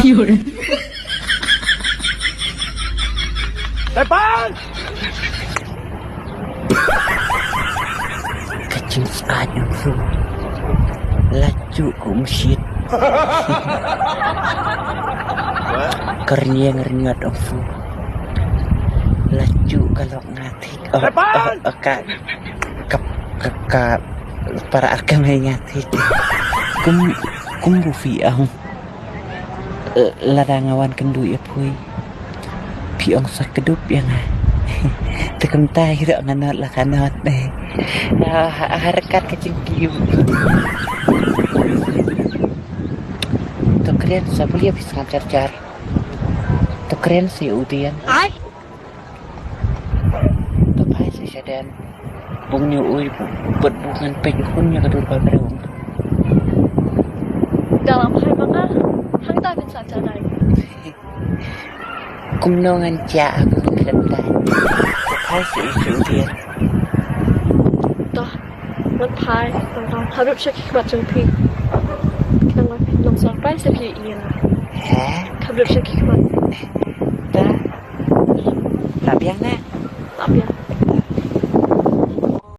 有人。 Depan! Kecil sekali bro. Laju ke masjid. Kernyang-renyat bro. Laju kalau ngatik. Kak para agama ngatik. Kum bufi ang larangawan kendu ya puy. Piong sa kedup yang tekem tayo nganot lah kanot deh harakat kecil kiu tuh keren sabuli habis ngajar tuh keren sih udian tuh pai sih sadan bung nyu ui berbungan penkunnya kedua berung dalam hal maka hang tak bisa jalan kumnongan ja aku kentai pai sih udian มันพายต่างๆทำรูปเช็คบัตรจงพีกำลังลงสอบไปเสียพีเอียนทำรูปเช็คบัตร dah tak biang nak ตับยัง